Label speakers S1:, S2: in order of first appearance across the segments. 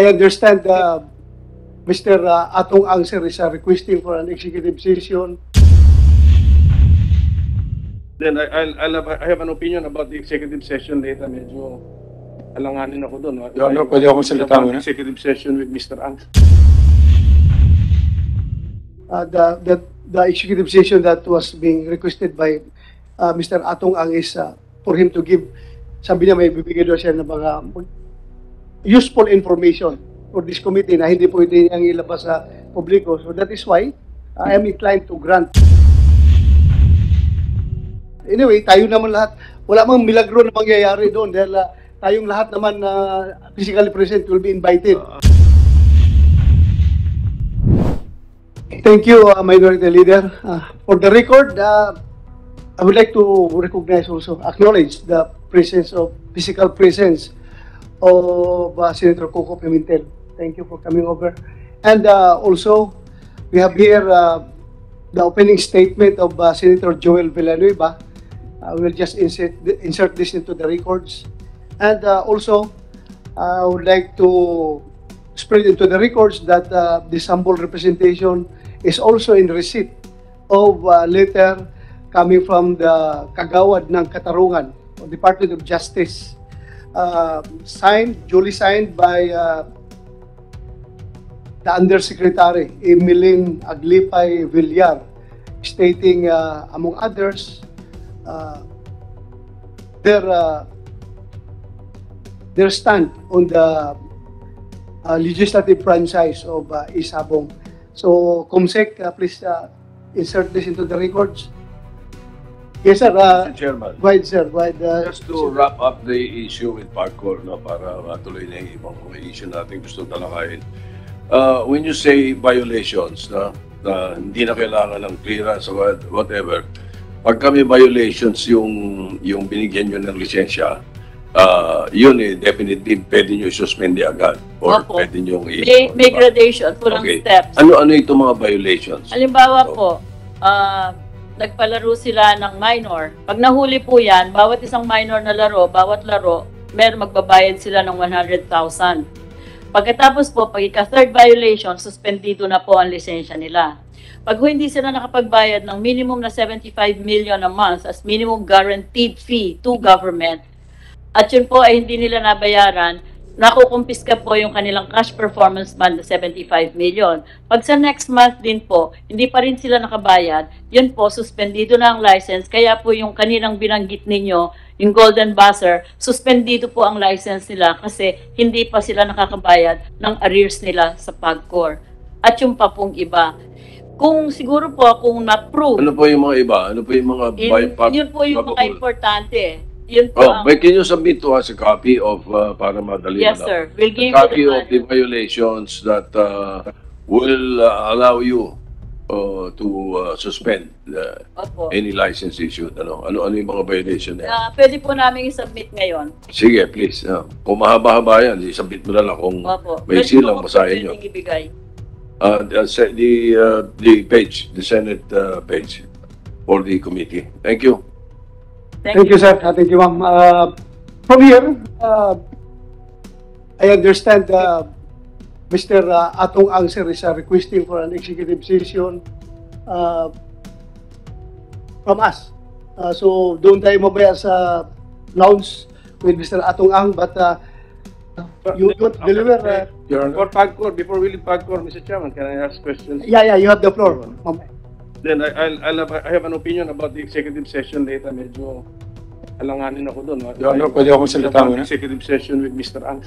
S1: I understand Mr. Atong Ang sir is requesting for an executive session.
S2: Then I have an opinion about the executive session later. Medyo alanganin ako doon.
S3: Your Honor, pwede akong salita muna?
S2: Executive session with Mr. Ang.
S1: The executive session that was being requested by Mr. Atong Ang is for him to give, sabi niya may bibigay daw siya ng mga useful information for this committee na hindi pwede niyang ilabas sa publiko. So that is why I am inclined to grant. Anyway, tayo naman lahat, wala mang milagro na mangyayari doon dahil tayong lahat naman physically present will be invited. Thank you, Minority Leader. For the record, I would like to recognize also, acknowledge the presence of, physical presence of Senator Coco Pimentel. Thank you for coming over. And also, we have here the opening statement of Senator Joel Villanueva. I will just insert this into the records. And also, I would like to spread into the records that this humble representation is also in receipt of a letter coming from the Kagawad ng Katarungan, Department of Justice, duly signed by the Undersecretary Emeline Aglipay Villar, stating, among others, their stand on the legislative franchise of Isabong. So, Comsec, please insert this into the records. Yes, sir.
S4: Mr. Chairman,
S1: Go ahead, sir. Go ahead,
S4: just to wrap up the issue with Parkour, no, para matuloy na yung ibang issue natin gusto talakayin. When you say violations, na hindi na kailangan ng clearance or whatever, pag kami violations yung binigyan nyo ng lisensya, yun definitely pwede nyo i-suspend agad or
S5: Opo.
S4: pwede nyo
S5: May gradation po ng steps.
S4: Ano itong mga violations?
S5: Halimbawa po, nagpalaro sila ng minor. Pag nahuli po yan, bawat isang minor na laro, bawat laro, magbabayad sila ng 100,000. Pagkatapos po, pag ika-third violation, suspendido na po ang lisensya nila. Pag hindi sila nakapagbayad ng minimum na 75 million a month as minimum guaranteed fee to government, at yun po ay hindi nila nabayaran, nakukumpiska po yung kanilang cash performance bond na 75 million. Pag sa next month din po, hindi pa rin sila nakabayad, yun po, suspendido na ang license. Kaya po yung kanilang binanggit ninyo, yung Golden Buzzer, suspendido po ang license nila kasi hindi pa sila nakakabayad ng arrears nila sa PAGCOR. At yung pa pong iba. Kung siguro po, kung na-prove,
S4: Ano po yung mga iba? Ano po yung mga
S5: yun po yung mga importante. Yun po ang,
S4: but can you submit to us a copy of, para madali
S5: yes,
S4: na lang?
S5: sir. We'll give
S4: A copy
S5: you
S4: of the violations that will allow you to suspend
S5: Opo.
S4: any license issued. Ano yung mga violation na?
S5: Pwede po namin i-submit ngayon.
S4: Sige, please. Kung mahaba-haba yan, i-submit mo na lang. Kung
S5: Opo.
S4: may silang, basahin nyo.
S5: Pwede ibigay.
S4: The page, the Senate page for the committee. Thank you.
S1: Thank you, sir. Thank you, ma'am. From here, I understand Mr. Atong Ang sir is requesting for an executive session from us. So, doon tayo mabaya sa lounge with Mr. Atong Ang, but you don't deliver.
S2: For PAGCOR, before we leave PAGCOR, Mr. Chairman, can I ask questions?
S1: Yeah, you have the floor, ma'am.
S2: Then I have an opinion about the executive session later. Medyo alanganin ako doon.
S3: Your Honor, pwede akong salita muna?
S2: Executive session with Mr. Ang.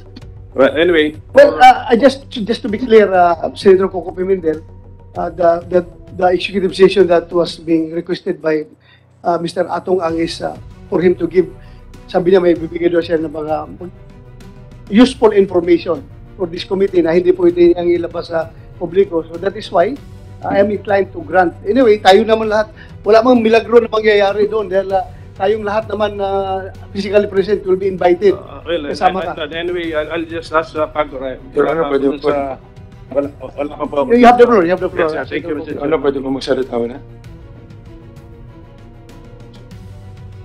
S2: Well, anyway.
S1: Well, I just to be clear, Senator Coco Pimentel, the executive session that was being requested by Mr. Atong Ang is for him to give, sabi niya may bibigay daw siya ng mga useful information for this committee na hindi pwede niyang ilabas sa publiko. So that is why I am inclined to grant. Anyway, tayo naman lahat, wala mang milagro na mangyayari doon dahil tayong lahat naman physically present will be invited. Kasama ka.
S2: Anyway, I'll just ask PAGCOR.
S3: Your Honor, pwede po.
S2: Wala ka pa.
S1: You have the floor. You have the floor.
S2: Yes, thank you, Mr.
S3: Ano, pwede po magsalita muna?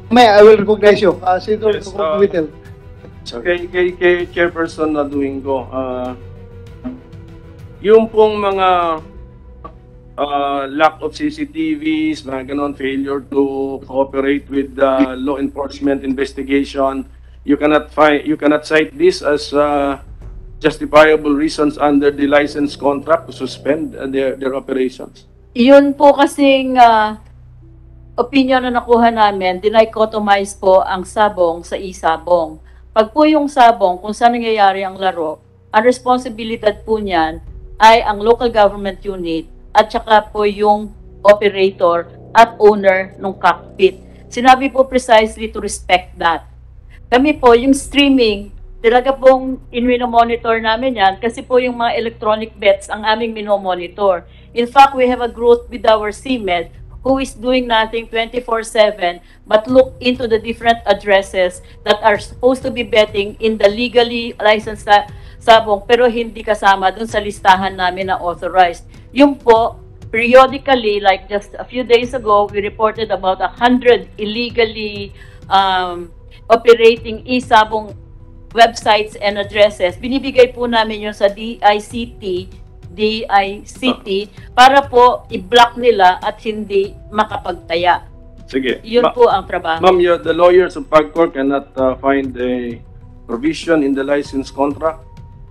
S1: May, I will recognize you. Senator
S2: Yes,
S1: Coco Pimentel.
S2: Kay Chairperson na Domingo, yung pong mga lack of CCTVs, mga ganon, failure to cooperate with the law enforcement investigation, you cannot cite this as justifiable reasons under the license contract to suspend their operations.
S5: Yun po kasing opinion na nakuha namin, dinichotomize po ang sabong sa isabong. Pag po yung sabong, kung saan nangyayari ang laro, ang responsibilidad po niyan ay ang local government unit at saka po yung operator at owner ng cockpit. Sinabi po precisely to respect that. Kami po, yung streaming, talaga pong in-monitor namin yan kasi po yung mga electronic bets ang aming minomonitor. In fact, we have a group with our CMED who is doing nothing 24/7 but look into the different addresses that are supposed to be betting in the legally licensed sabong pero hindi kasama dun sa listahan namin na authorized. Yung po, periodically, like just a few days ago, we reported about 100 illegally operating e-sabong websites and addresses. Binibigay po namin yun sa DICT para po i-block nila at hindi makapagtaya.
S2: Sige.
S5: Yun po ang trabaho.
S2: Ma'am, the lawyers of PAGCOR cannot find a provision in the license contract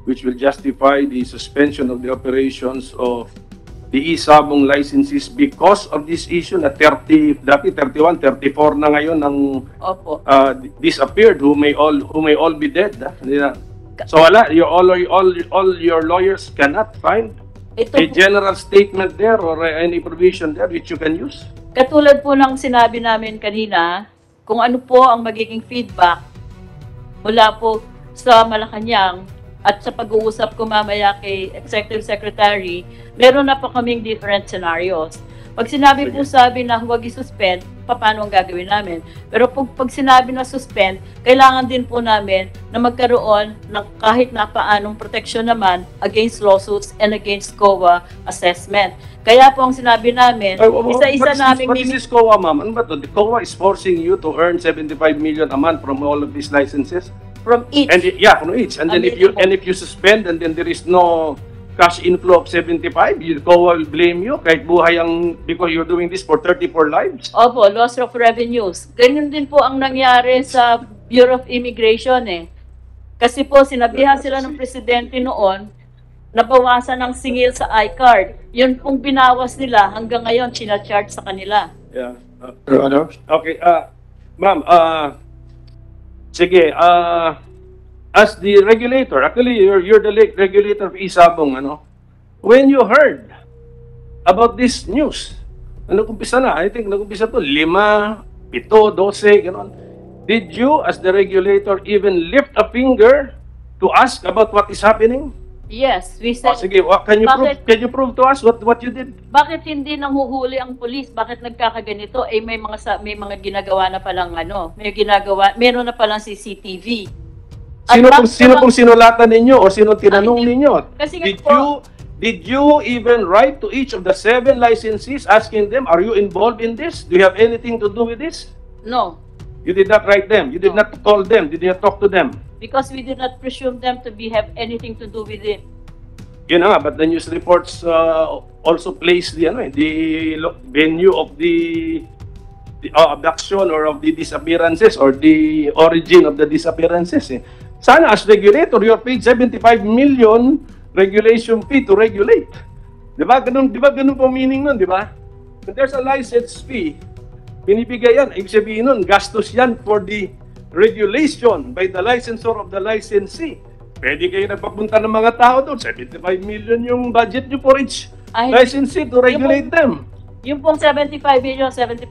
S2: which will justify the suspension of the operations of the e-sabong licenses because of this issue na 30, dati 31, 34 na ngayon ang
S5: Opo.
S2: disappeared who may all be dead. So wala, all your lawyers cannot find
S5: Ito
S2: a
S5: po,
S2: general statement there or any provision there which you can use.
S5: katulad po ng sinabi namin kanina, kung ano po ang magiging feedback mula po sa Malacanang at sa pag-uusap ko mamaya kay Executive Secretary, meron na po kaming different scenarios. Pag sinabi po sabi na huwag i-suspend, paano ang gagawin namin? Pero pag sinabi na suspend, kailangan din po namin na magkaroon ng kahit na paanong protection naman against lawsuits and against COA assessment. Kaya po ang sinabi namin, isa-isa namin...
S2: What is this COA, ma'am? Ano ba ito? The COA is forcing you to earn 75 million a month from all of these licenses?
S5: From each.
S2: And from each. And then if you suspend and then there is no cash inflow of 75, you COA will blame you kahit buhay ang because you're doing this for 34 lives.
S5: Opo, loss of revenues. Ganyan din po ang nangyari sa Bureau of Immigration eh. Kasi po sinabihan sila ng presidente noon nabawasan ng singil sa iCard. Yun pong binawas nila hanggang ngayon charge sa kanila.
S2: Yeah.
S3: Your Honor,
S2: Okay, ma'am, sige, as the regulator, actually, you're the regulator of e-sabong, ano? When you heard about this news, nag-umpisa na, I think nag-umpisa to, 5, 7, 12, gano'n. Did you, as the regulator, even lift a finger to ask about what is happening?
S5: Yes, we said,
S2: Sige, can you prove to us what you did?
S5: bakit hindi nanghuhuli ang pulis? Bakit nagkakaganito? Eh may mga ginagawa na palang meron na palang CCTV.
S2: Sino pong sinulatan ninyo o sino tinanong ninyo?
S5: Kasi nga po,
S2: Did you even write to each of the 7 licensees asking them, are you involved in this? Do you have anything to do with this?
S5: no,
S2: You did not write them. You did not call them. Did you not talk to them?
S5: because we did not presume them to have anything to do with it.
S2: Yun na nga, but the news reports also place the venue of the abduction or of the disappearances or the origin of the disappearances. Eh. Sana as regulator, you are paid 75 million regulation fee to regulate. Di ba? Ganun po meaning nun, di ba? When there's a license fee, binibigay yan. Ibig sabihin nun, gastos yan for the regulation by the licensor of the licensee. Pwede kayo nagpapunta ng mga tao doon. 75 million yung budget nyo for each licensee to regulate them.
S5: Yung pong 75 billion, 70%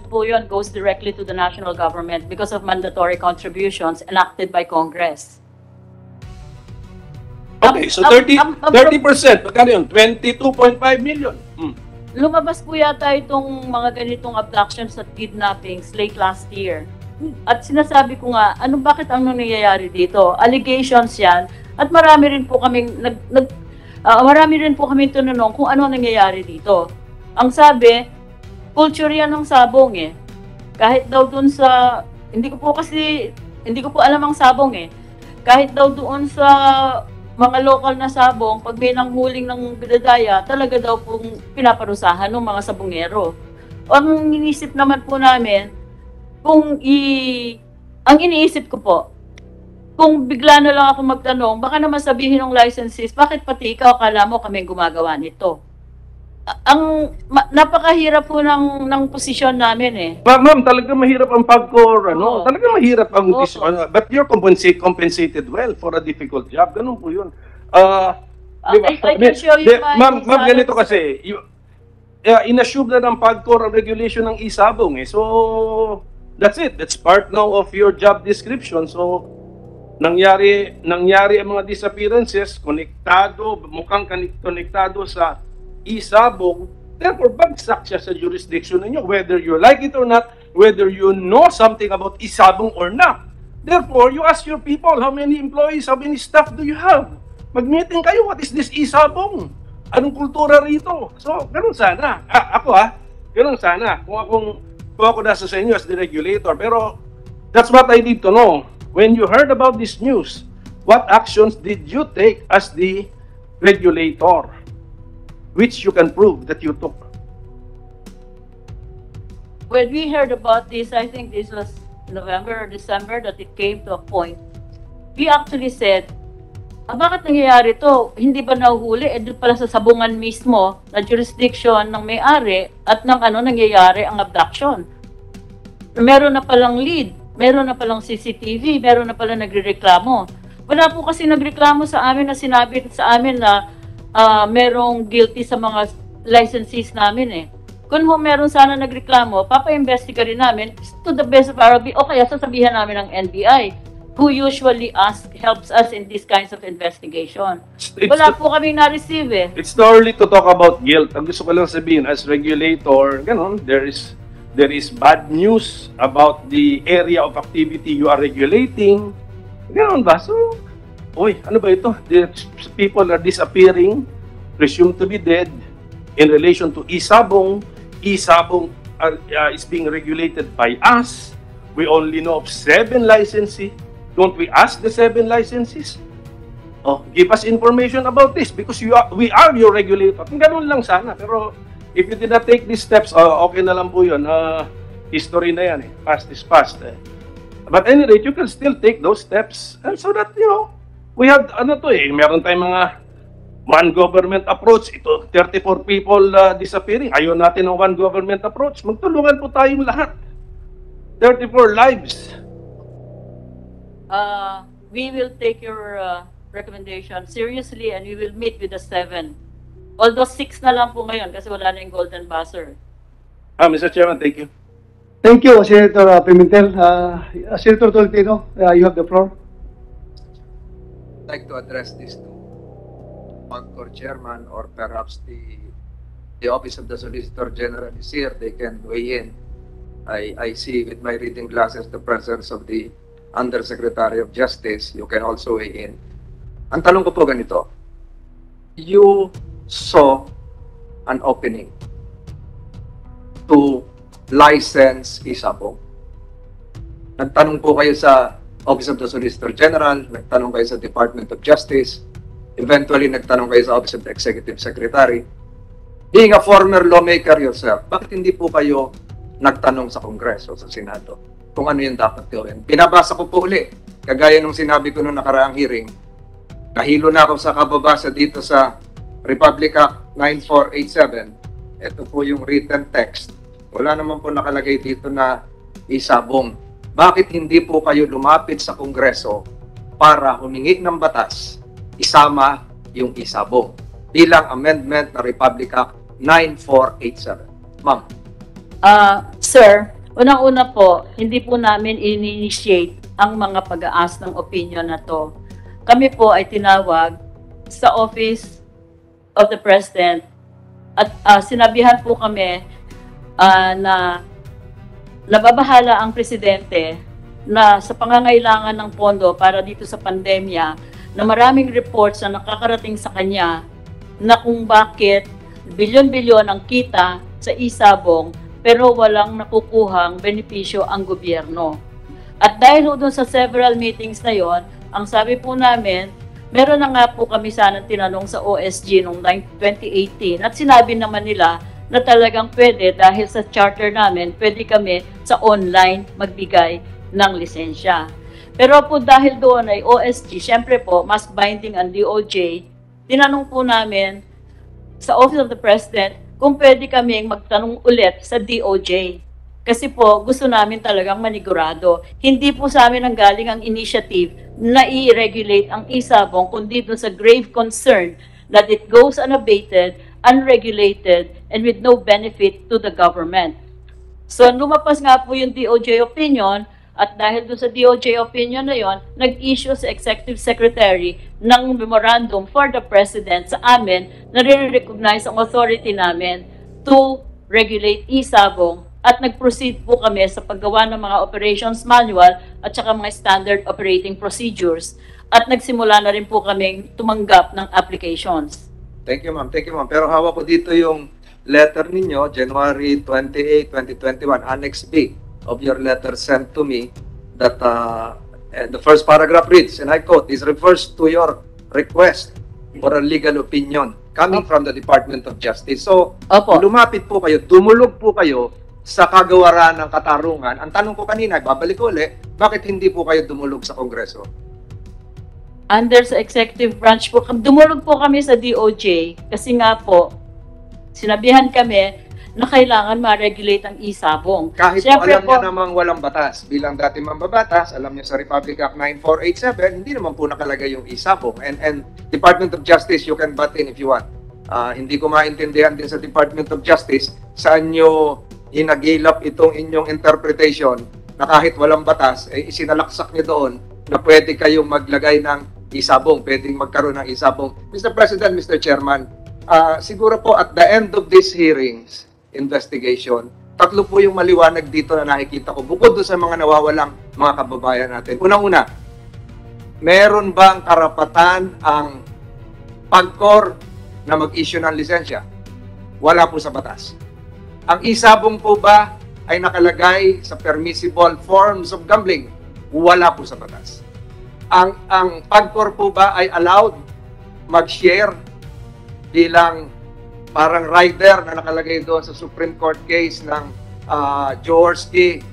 S5: po yun goes directly to the national government because of mandatory contributions enacted by Congress.
S2: Okay, so 30%. Magkano yun? 22.5 million.
S5: Lumabas po yata itong mga ganitong abductions at kidnappings late last year. At sinasabi ko nga, bakit ang nangyayari dito? Allegations yan. At marami rin po kaming tinanong kung ano nangyayari dito. Ang sabi, culture yan ng sabong eh. Kahit daw dun sa, hindi ko po alam ang sabong eh. Kahit daw doon sa mga local na sabong, pag may nanghuling ng bidadaya, talaga daw pong pinaparusahan ng mga sabongero. Ang iniisip naman po namin, ang iniisip ko po, kung bigla na lang ako magtanong, baka naman sabihin ng licensees, bakit pati ikaw akala mo kami gumagawa nito? Napakahirap po ng posisyon namin eh.
S2: Ma'am, talaga mahirap ang PAGCOR,
S5: Oo.
S2: talaga mahirap ang
S5: Oo.
S2: but you're compensated well for a difficult job. Ganun po yun. Di ba?
S5: I can show you my
S2: Ma'am,
S5: salary
S2: ganito
S5: slip.
S2: kasi, inassume na ng PAGCOR ang regulation ng isabong eh. So, that's it. That's part now of your job description. So, nangyari ang mga disappearances, mukhang konektado sa isabong, therefore bagsak siya sa jurisdiction ninyo, whether you like it or not, whether you know something about isabong or not. Therefore, you ask your people, how many employees, how many staff do you have? Mag-meeting kayo, what is this isabong? Anong kultura rito? So, ganun sana. Ganun sana. Kung ako nasa sa inyo as the regulator. Pero, that's what I need to know. When you heard about this news, what actions did you take as the regulator? Which you can prove that you took.
S5: When we heard about this, I think this was November or December that it came to a point. We actually said, bakit nangyayari to? Hindi ba nahuhuli? Doon pala sa sabungan mismo na jurisdiction ng may-ari at ng nangyayari ang abduction. Meron na palang lead, meron na palang CCTV, meron na palang nagrereklamo. Wala po kasi nagreklamo sa amin na sinabi sa amin na merong guilty sa mga licensees namin eh. Kung meron sana nagreklamo, papa-investiga rin namin to the best of our ability. O kaya sasabihan namin ng NBI, who usually helps us in these kinds of investigation. Wala po kami na-receive eh.
S2: It's too early to talk about guilt. Ang gusto ko lang sabihin, as regulator, there is bad news about the area of activity you are regulating. Ganon ba? So, ano ba ito? The people are disappearing, presumed to be dead, in relation to isabong. Isabong is being regulated by us. We only know of 7 licensees. Don't we ask the 7 licensees? Give us information about this because we are your regulator. Ganun lang sana. Pero if you did not take these steps, okay na lang po yun. History na yan eh. Past is past eh. But at any rate, you can still take those steps. And so that, we have, meron tayong mga one government approach. Ito, 34 people disappearing. Ayaw natin ng one government approach. Magtulungan po tayong lahat. 34 lives.
S5: We will take your recommendation seriously and we will meet with the 7. Although 6 na lang po ngayon kasi wala na yung golden buzzer.
S2: Mr. Chairman, thank you.
S1: Thank you, Senator Pimentel. Senator Tolentino, you have the floor.
S6: I'd like to address this to PAGCOR chairman or perhaps the Office of the Solicitor General is here. They can weigh in. I see with my reading glasses the presence of the Undersecretary of Justice. You can also weigh in. Ang tanong ko po ganito. You saw an opening to license isabong. Nagtanong po kayo sa Office of the Solicitor General, nagtanong kayo sa Department of Justice, eventually nagtanong kayo sa Office of the Executive Secretary. Being a former lawmaker yourself, bakit hindi po kayo nagtanong sa Kongreso, sa Senado, kung ano yung dapat gawin? Pinabasa ko po uli, kagaya nung sinabi ko nung nakaraang hearing, nahilo na ako sa kababasa dito sa Republic Act 9487. Ito po yung written text. Wala naman po nakalagay dito na isabong. Bakit hindi po kayo lumapit sa Kongreso para humingi ng batas, isama yung isabong bilang amendment na Republic Act 9487? Ma'am.
S5: Sir, unang-una po, hindi po namin in-initiate ang mga pag-aas ng opinion na to. Kami po ay tinawag sa Office of the President at sinabihan po kami na nababahala ang presidente na sa pangangailangan ng pondo para dito sa pandemya na maraming reports na nakakarating sa kanya na kung bakit bilyon-bilyon ang kita sa isabong pero walang nakukuhang benepisyo ang gobyerno. At dahil doon sa several meetings na yon, ang sabi po namin Meron na nga po kami sanang tinanong sa OSG noong 2018 at sinabi naman nila na talagang pwede dahil sa charter namin, pwede kami sa online magbigay ng lisensya. Pero po dahil doon ay OSG, syempre po, mas binding ang DOJ, tinanong po namin sa Office of the President kung pwede kaming magtanong ulit sa DOJ. Kasi po, gusto namin talagang manigurado. Hindi po sa amin ang galing ang initiative na i-regulate ang isabong, kundi doon sa grave concern that it goes unabated, unregulated, and with no benefit to the government. So, lumapas nga po yung DOJ opinion, at dahil doon sa DOJ opinion na yon, nag-issue sa Executive Secretary ng memorandum for the President sa amin na re-recognize ang authority namin to regulate isabong, at nag-proceed po kami sa paggawa ng mga operations manual at saka mga standard operating procedures, at nagsimula na rin po kaming tumanggap ng applications.
S6: Thank you, ma'am. Thank you, ma'am. Pero hawak ko dito yung letter ninyo, January 28, 2021, Annex B of your letter sent to me, that the first paragraph reads, and I quote, "This refers to your request for a legal opinion coming from the Department of Justice." So,
S5: Opo.
S6: lumapit po kayo, dumulog po kayo sa kagawaran ng katarungan. Ang tanong ko kanina, babalik ko ulit, bakit hindi po kayo dumulog sa Kongreso?
S5: Under sa executive branch po, dumulog po kami sa DOJ kasi nga po, sinabihan kami na kailangan ma-regulate ang isabong.
S6: Kahit
S5: Siyempre
S6: po alam niya namang walang batas, bilang dati mambabatas, alam niya sa Republic Act 9487, hindi naman po nakalagay yung isabong. And Department of Justice, you can butt in if you want. Hindi ko maintindihan din sa Department of Justice, saan nyo inagilap itong inyong interpretation na kahit walang batas, isinalaksak niyo doon na pwede kayong maglagay ng isabong, pwedeng magkaroon ng isabong. Mr. President, Mr. Chairman, siguro po at the end of these hearings, investigation, tatlo po yung maliwanag dito na nakikita ko, bukod doon sa mga nawawalang mga kababayan natin. Unang-una, meron bang karapatan ang PAGCOR na mag-issue ng lisensya? Wala po sa batas. Ang isabong po ba ay nakalagay sa permissible forms of gambling? Wala po sa batas. Ang PAGCOR po ba ay allowed mag-share bilang parang rider na nakalagay doon sa Supreme Court case ng Jaworski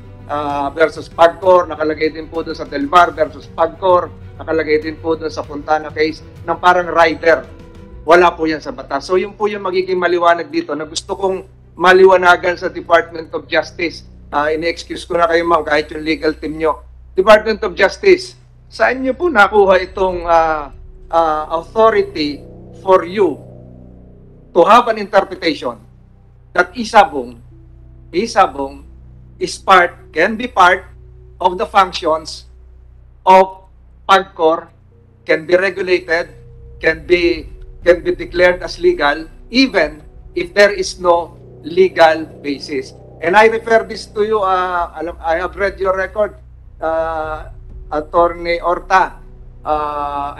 S6: versus PAGCOR, nakalagay din po doon sa Del Mar versus PAGCOR, nakalagay din po doon sa Fontana case ng parang rider. Wala po yan sa batas. So yun po yung magiging maliwanag dito na gusto kong maliwanagan sa Department of Justice. Ini-excuse ko na kayo, ma'am, kahit yung legal team nyo. Department of Justice, saan nyo po nakuha itong authority for you to have an interpretation that isabong is can be part of the functions of PAGCOR, can be regulated, can be declared as legal, even if there is no legal basis. And I refer this to you, I have read your record, Attorney Orta,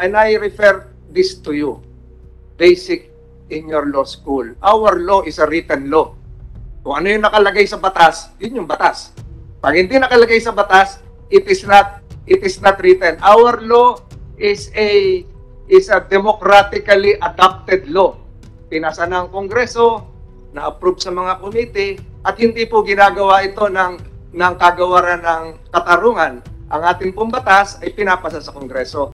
S6: and I refer this to you, basic in your law school. Our law is a written law. Kung ano yung nakalagay sa batas, yun yung batas. Pag hindi nakalagay sa batas, it is not written. Our law is a democratically adopted law. Pinasa ng Kongreso, na-approve sa mga committee, at hindi po ginagawa ito ng kagawaran ng katarungan. Ang ating pong batas ay pinapasa sa Kongreso.